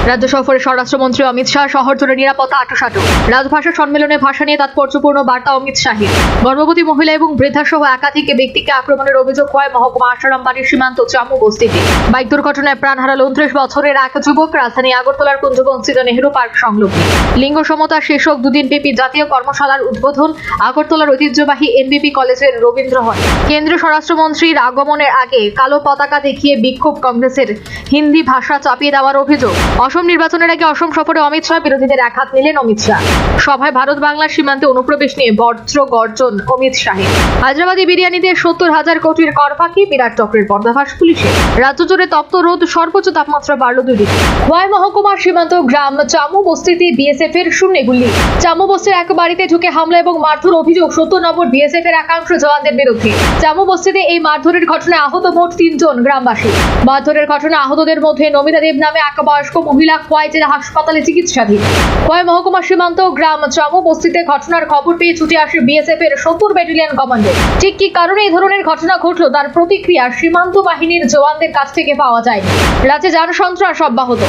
রাজ্য সফরে স্বরাষ্ট্রমন্ত্রী অমিত শাহ শহর জুড়ে নিরাপত্তা আঁটসাঁট। রাজভাষা সম্মেলনে ভাষা নিয়ে তাৎপর্যপূর্ণ বার্তা অমিত শাহের। গর্ভবতী মহিলা এবং বৃদ্ধা সহ একাধিক ব্যক্তিকে আক্রমণের অভিযোগ হয় মহকুমা আশারামবাড়ির সীমান্ত চামু বস্তিতে। বাইক দুর্ঘটনায় প্রাণ হারাল 29 বছরের এক যুবক। রাজধানী আগরতলার কুঞ্জবনস্থিত নেহেরু পার্ক সংলগ্ন লিঙ্গ সমতা শীর্ষক দুদিনব্যাপী জাতীয় কর্মশালার উদ্বোধন আগরতলার ঐতিহ্যবাহী এনবিপি কলেজের রবীন্দ্র হলে। কেন্দ্রীয় স্বরাষ্ট্রমন্ত্রীর আগমনের আগে কালো পতাকা দেখিয়ে বিক্ষোভ কংগ্রেসের হিন্দি ভাষা চাপিয়ে দেওয়ার অভিযোগ। অসম নির্বাচনের আগে অসম সফরে অমিত শাহ, বিরোধীদের একহাত নিলেন অমিত শাহ। সভায় ভারত বাংলার সীমান্তে অনুপ্রবেশ নিয়ে বজ্র গর্জন অমিত শাহের। হায়দ্রাবাদী বিরিয়ানিতে 70,000 কোটির কর ফাঁকি, বিরাট চক্রের পর্দাফাশ পুলিশের। রাজ্য জুড়ে তপ্ত রোদ, সর্বোচ্চ তাপমাত্রা বাড়ল 2 ডিগ্রি। খোয়াই মহকুমার সীমান্ত গ্রাম চামু বস্তিতে বিএসএফ এর শূন্য গুলি। চামু বস্তির এক বাড়িতে ঢুকে হামলা এবং মারধর অভিযোগ 70 নম্বর বিএসএফ এর একাংশ জওয়ানদের বিরুদ্ধে। চামু বস্তিতে এই মারধরের ঘটনায় আহত মোট 3 জন গ্রামবাসী। মারধরের ঘটনায় আহতদের মধ্যে নমিতা দেব নামে এক বয়স্ক মহিলা খোয়াই জেলা হাসপাতালে চিকিৎসাধীন। খোয়াই মহকুমা সীমান্ত গ্রাম চামু বস্তিতে ঘটনার খবর পেয়ে ছুটে আসে বিএসএফ এর 70 ব্যাটালিয়ন কমান্ডো। ঠিক কি কারণে এই ধরনের ঘটনা ঘটলো তার প্রতিক্রিয়া সীমান্ত বাহিনীর জওয়ানদের কাছ থেকে পাওয়া যায়। রাজ্যে জনসন্ত্রাস অব্যাহত।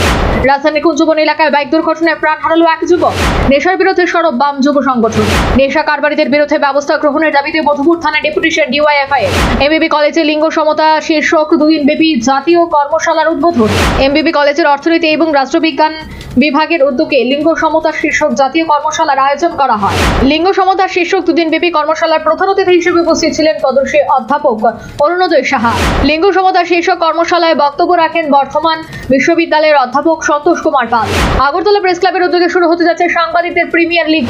রাজধানীর কুঞ্জবন এলাকায় বাইক দুর্ঘটনায় প্রাণ হারালো এক যুবক। নেশার বিরুদ্ধে সরব বাম যুব সংগঠন। নেশা কারবারিদের বিরুদ্ধে ব্যবস্থা গ্রহণের দাবিতে মধুপুর থানায় ডেপুটেশন ডিওয়াইএফআই। এমবিবি কলেজে লিঙ্গ সমতা শীর্ষক 2 দিনব্যাপী জাতীয় কর্মশালার উদ্বোধন। এমবিবি কলেজের অর্থনীতি এবং রাষ্ট্রবিজ্ঞান বিভাগের উদ্যোগে লিঙ্গ সমতা শীর্ষক জাতীয় কর্মশালার আয়োজন করা হয়। লিঙ্গ সমতা শীর্ষক 2 দিনব্যাপী কর্মশালার প্রধান অতিথি হিসেবে উপস্থিত ছিলেন পদশ্রী অধ্যাপক অরুণোদয় সাহা। লিঙ্গ সমতা শীর্ষক কর্মশালায় বক্তব্য রাখেন বর্ধমান বিশ্ববিদ্যালয়ের অধ্যাপক সন্তোষ কুমার পাল। আগরতলা প্রেস ক্লাবের উদ্যোগে শুরু হতে যাচ্ছে সাংবাদিকদের প্রিমিয়ার লিগ।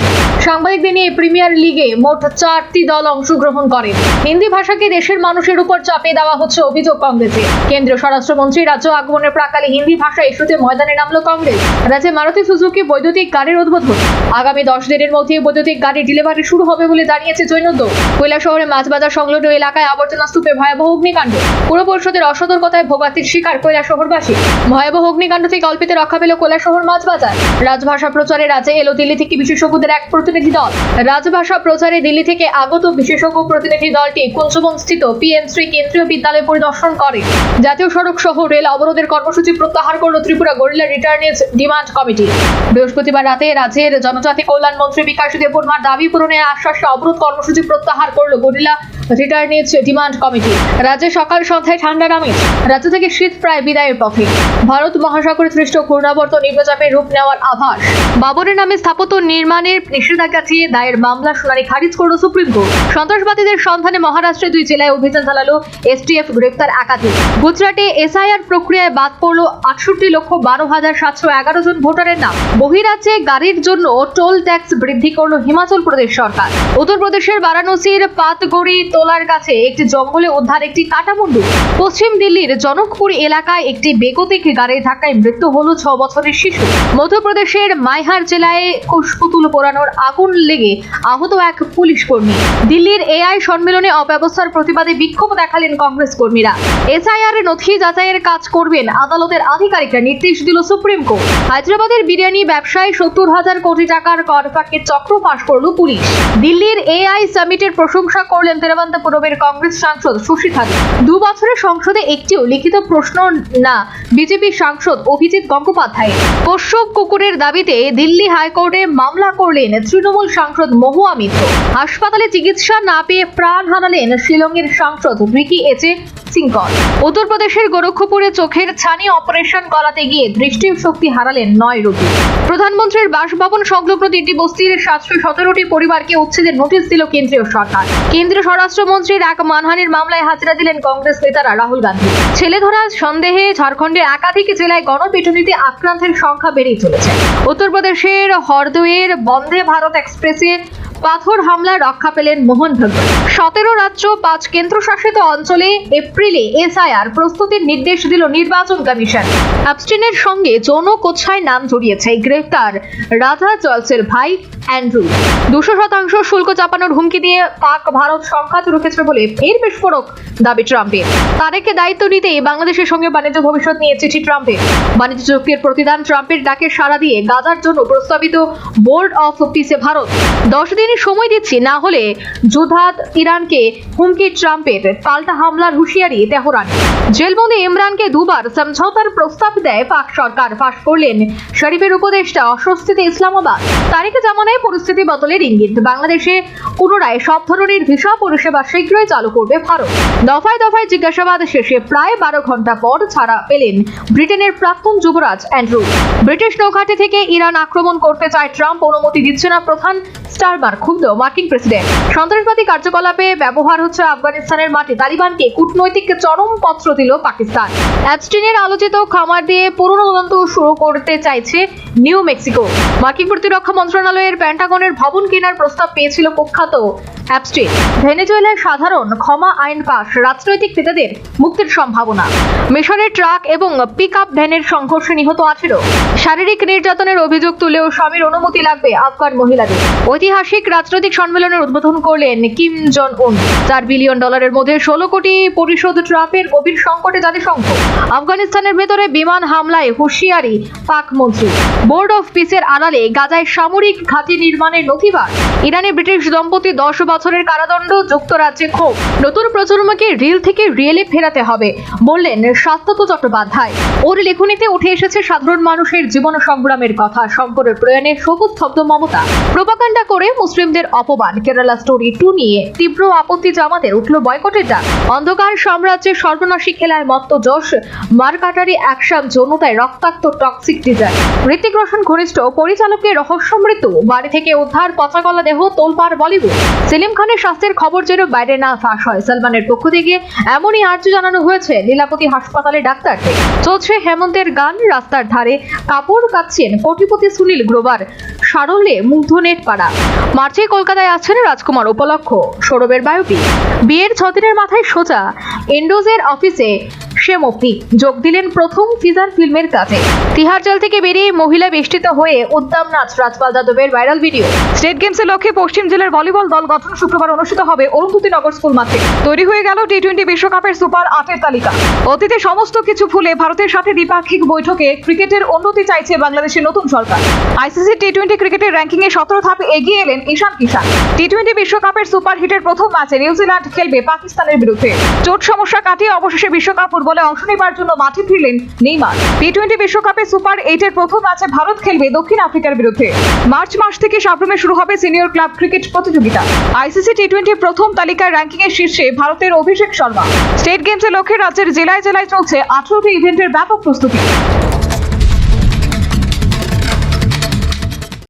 সাংবাদিকদের নিয়ে প্রিমিয়ার লিগে মোট 4টি দল অংশগ্রহণ করে। হিন্দি ভাষাকে দেশের মানুষের উপর চাপিয়ে দেওয়া হচ্ছে অভিযোগ কংগ্রেসে। কেন্দ্রীয় স্বরাষ্ট্রমন্ত্রী রাজ্য আগমনের প্রাকালে হিন্দি ভাষা ইস্যুতে ময়দানে নামল কংগ্রেস। রাজ্যে মারুতি সুজুকি বৈদ্যুতিক গাড়ির উদ্বোধন। আগামী 10 দিনের মধ্যে বৈদ্যুতিক গাড়ির ডেলিভারি শুরু হবে বলে জানিয়েছে জৈনদ্য। কৈলাসহরে মাছবাজার সংলগ্ন এলাকায় আবর্জনা স্তূপে ভয়াবহ অগ্নিকাণ্ড। পুর পরিষদের অসতর্কতায় ভোগান্তির শিকার কৈলাসহরবাসী। ভয়াবহ অগ্নিকাণ্ড থেকে অল্পেতে রক্ষা পেল কৈলাসহর মাছবাজার। রাজভাষা প্রচারে রাজ্যে এলো দিল্লি থেকে বিশেষজ্ঞদের এক প্রতিনিধি দল। রাজভাষা প্রচারে দিল্লি থেকে আগত বিশেষজ্ঞ প্রতিনিধি দলটি কুঞ্জবনস্থিত পিএম3 কেন্দ্রীয় বিদ্যালয় পরিদর্শন করে। জাতীয় সড়ক সহ রেল অবরোধের কর্মসূচি প্রত্যাহার করল Tripura gorilla returnees demand committee. বৃহস্পতিবার রাতে রাজ্যের জনজাতি কল্যাণ মন্ত্রী বিকাশ দেববর্মার দাবি পূরণের আশ্বাসে অবরোধ কর্মসূচি প্রত্যাহার করল গরিলা রিটার্নিজ ডিমান্ড কমিটি। রাজ্যে সকাল সন্ধ্যায় ঠান্ডা নামে। রাজ্য থেকে শীত প্রায় বিদায়ের পথে। ভারত মহাসাগরে সৃষ্ট ঘূর্ণাবর্ত নিম্নচাপের রূপ নেওয়ার আভাস। বাবরের নামে স্থাপত্য নির্মাণের নিষেধাজ্ঞা চেয়ে দায়ের মামলা শুনানি খারিজ করল সুপ্রিম কোর্ট। সন্ত্রাসবাদীদের সন্ধানে মহারাষ্ট্রে 2 জেলায় অভিযান চালালো এসটিএফ, গ্রেফতার একাধিক। গুজরাটে এসআইআর প্রক্রিয়ায় বাদ পড়ল 68,12,711 জন ভোটারের নাম। বহিরাজ্যে গাড়ির জন্য টোল ট্যাক্স বৃদ্ধি করল হিমাচল প্রদেশ সরকার। উত্তরপ্রদেশের বারাণসীর পাতগড়ি তোলার কাছে একটি জঙ্গলে উদ্ধার একটি কাটামুন্ডু। পশ্চিম দিল্লির জনকপুর এলাকায় একটি বেগতিক গাড়ির ধাক্কায় মৃত্যু হল 6 বছরের শিশু। মধ্যপ্রদেশের মাইহার জেলায় কুশপুতুল পোড়ানোর আগুন লেগে আহত এক পুলিশ কর্মী। দিল্লির এআই সম্মেলনে অব্যবস্থার প্রতিবাদে বিক্ষোভ দেখালেন কংগ্রেস কর্মীরা। এসআইআর নথি যাচাইয়ের কাজ করবেন আদালতের আধিকারিকরা, নির্দেশ দিল সুপ্রিম কোর্ট। হায়দ্রাবাদের বিরিয়ানি ব্যবসায় 70,000 কোটি টাকার কর ফাঁকির চক্র ফাঁস করল পুলিশ। দিল্লির এআই সামিটের প্রশংসা করলেন তিরুবনন্তপুরমের কংগ্রেস সাংসদ শশী থারুর। 2 বছরের সংসদে একটিও লিখিত প্রশ্ন না বিজেপি সাংসদ অভিজিৎ গঙ্গোপাধ্যায়। কশ্যপ কুকুরের দাবিতে দিল্লি হাইকোর্টে মামলা করলেন তৃণমূল সাংসদ মহুয়া মিত্র। হাসপাতালে চিকিৎসা না পেয়ে প্রাণ হারালেন শিলংয়ের সাংসদ রিকি এইচ সিংকর। উত্তরপ্রদেশের গোরক্ষপুরে চোখের ছানি অপারেশন করাতে গিয়ে দৃষ্টিশক্তি হারালেন 9 রোগী। প্রধানমন্ত্রীর বাসভবন সংলগ্ন 3টি বস্তির 717টি পরিবারকে উচ্ছেদের নোটিশ দিল কেন্দ্রীয় সরকার। কেন্দ্রীয় স্বরাষ্ট্রমন্ত্রীর এক মানহানির মামলায় হাজিরা দিলেন কংগ্রেস নেতারা রাহুল গান্ধী। ছেলেধরা সন্দেহে ঝাড়খণ্ডের একাধিক জেলায় গণপিটুনিতে আক্রান্তের সংখ্যা বেড়েই চলেছে। উত্তরপ্রদেশের হরদইয়ের বন্দে ভারত এক্সপ্রেসে পাথর হামলা রক্ষা পেলেন মোহন ভাগবত। 17 রাজ্য 5 কেন্দ্রশাসিত অঞ্চলে এপ্রিলে এসআইআর প্রস্তুতির নির্দেশ দিল নির্বাচন কমিশন। অ্যাবস্টিনের সঙ্গে যৌন কোচ্ছায় নাম জড়িয়েছে গ্রেফতার রাধা জলসের ভাই অ্যান্ড্রু। 200% শুল্ক চাপানোর হুমকি দিয়ে পাক ভারত সংঘাত রুখেছে বলে ফের বিস্ফোরক দাবি ট্রাম্পের। তারেককে দায়িত্ব নিতেই বাংলাদেশের সঙ্গে বাণিজ্য ভবিষ্যৎ নিয়ে চিঠি ট্রাম্পের। বাণিজ্য চুক্তির প্রতিদান ট্রাম্পের ডাকে সাড়া দিয়ে গাজার জন্য প্রস্তাবিত বোর্ড অফ পিসে ভারত। 10 দিনের মিনিট সময় দিচ্ছি, না হলে জুধাত ইরানকে হুমকি ট্রাম্পের, পাল্টা হামলার হুঁশিয়ারি তেহরানের। জেলবন্দি ইমরানকে দুবার সমঝোতার প্রস্তাব দেয় পাক সরকার, ফাঁস করলেন শরীফের উপদেষ্টা। অস্বস্তিতে ইসলামাবাদ, তারিখে জামানায় পরিস্থিতি বদলের ইঙ্গিত। বাংলাদেশে পুনরায় সব ধরনের ভিসা পরিষেবা শীঘ্রই চালু করবে ভারত। দফায় দফায় জিজ্ঞাসাবাদ শেষে প্রায় 12 ঘন্টা পর ছাড়া পেলেন ব্রিটেনের প্রাক্তন যুবরাজ অ্যান্ড্রু। ব্রিটিশ নৌঘাঁটি থেকে ইরান আক্রমণ করতে চায় ট্রাম্প, অনুমতি দিচ্ছে না প্রধান স্টারমার। ক্ষুব্ধ মার্কিন প্রেসিডেন্ট। সন্ত্রাসবাদী কার্যকলাপে ব্যবহার হচ্ছে আফগানিস্তানের মাটি, তালিবানকে কূটনৈতিক চরম পত্র দিল পাকিস্তান। অ্যাপস্টিনের আলোচিত খামার দিয়ে পুরনো তদন্ত শুরু করতে চাইছে নিউ মেক্সিকো। মার্কিন প্রতিরক্ষা মন্ত্রণালয়ের পেন্টাগনের ভবন কেনার প্রস্তাব পেয়েছিল কুখ্যাত অ্যাপস্টিন। ভেনেজুয়েলায় সাধারণ ক্ষমা আইন পাস, রাজনৈতিক নেতাদের মুক্তির সম্ভাবনা। মিশরের ট্রাক এবং পিকআপ ভ্যানের সংঘর্ষে নিহত 18। শারীরিক নির্যাতনের অভিযোগ তুলেও স্বামীর অনুমতি লাগবে আফগান মহিলাদের। ঐতিহাসিক রাজনৈতিক সম্মেলনের উদ্বোধন করলেন কিম জন উন। $4 বিলিয়ন মধ্যে 16 কোটি পরিশোধ ট্রাম্পের, গভীর সংকটে জাতিসংঘ। আফগানিস্তানের ভেতরে বিমান হামলায় হুঁশিয়ারি পাক মন্ত্রী। বোর্ড অফ পিসের আড়ালে গাজায় সামরিক ঘাঁটি নির্মাণের নথিবাদ। ইরানে ব্রিটিশ দম্পতি 10 বছরের কারাদণ্ড, যুক্তরাজ্যে ক্ষোভ। নতুন প্রজন্মকে রিল থেকে রিয়েলে ফেরাতে হবে বললেন শাশ্বত চট্টোপাধ্যায়। ওর লেখনীতে উঠে এসেছে সাধারণ মানুষের জীবন সংগ্রামের কথা। শঙ্করের প্রয়াণে শোকস্তব্ধ মমতা। প্রোপাগান্ডা করে মুসলিমদের অপমান। কেরালা স্টোরি 2 নিয়ে তীব্র আপত্তি জামাতের, উঠল বয়কটের ডাক। অন্ধকার সাম্রাজ্যের সর্বনাশী খেলায় মত্ত যশ, মারকাটারি অ্যাকশন, যৌনতায় রক্তাক্ত টক্সিক ডিজাইন। ঋতিক রোশন ঘনিষ্ঠ পরিচালকের রহস্য মৃত্যু, বাড়ি থেকে উদ্ধার পচাগলা দেহ, তোলপাড় বলিউড। সেলিম খানের স্বাস্থ্যের খবর যেন বাইরে না ফাঁস হয়। সালমানের পক্ষ থেকে এমনই আর্জি জানানো হয়েছে লীলাবতী হাসপাতালে ডাক্তারদের। চলছে হেমন্তের গান, রাস্তার ধারে কাপড় কাচ্ছেন কোটিপতি সুনীল গ্রোভার, সারল্যে মুগ্ধ নেট পাড়া। মার্চে কলকাতায় আসছেন রাজকুমার উপলক্ষ, সৌরভের বায়োপিক। বিয়ের 6 দিনের মাথায় সোজা এন্ডোজের অফিসে সে মুক্তি, যোগ দিলেন প্রথম টিজার ফিল্মের কাজে। তিহার জেল থেকে বেরিয়ে মহিলা বেষ্টিত হয়ে উদ্দাম নাচ, রাজপাল যাদবের ভাইরাল ভিডিও। স্টেট গেমসের লক্ষ্যে পশ্চিম জেলার ভলিবল দল গঠন, শুক্রবার অনুষ্ঠিত হবে অরুন্ধতী নগর স্কুল মাঠে। তৈরি হয়ে গেল টি-20 বিশ্বকাপের সুপার 8-এর তালিকা। অতীতে সমস্ত কিছু ভুলে ভারতের সাথে দ্বিপাক্ষিক বৈঠকে ক্রিকেটের উন্নতি চাইছে বাংলাদেশের নতুন সরকার। আইসিসি টি-20 ক্রিকেটের র্যাঙ্কিংয়ে 17 ধাপে এগিয়ে এলেন ঈশান কিষান। টি-20 বিশ্বকাপের সুপার হিটের প্রথম ম্যাচে নিউজিল্যান্ড খেলবে পাকিস্তানের বিরুদ্ধে। চোট সমস্যা কাটিয়ে অবশেষে বিশ্বকাপ ফুটবলে অংশ নেবার জন্য মাঠে ফিরলেন নেইমার। টি-20 বিশ্বকাপে সুপার 8-এর প্রথম ম্যাচে ভারত খেলবে দক্ষিণ আফ্রিকার বিরুদ্ধে। মার্চ মাস থেকে সাবরুমে শুরু হবে সিনিয়র ক্লাব ক্রিকেট প্রতিযোগিতা। আইসিসি টি-20 প্রথম তালিকার র্যাঙ্কিংয়ের শীর্ষে ভারতের অভিষেক শর্মা। স্টেট গেমসের লক্ষ্যে রাজ্যের জেলায় জেলায় চলছে 18টি ইভেন্টের ব্যাপক প্রস্তুতি।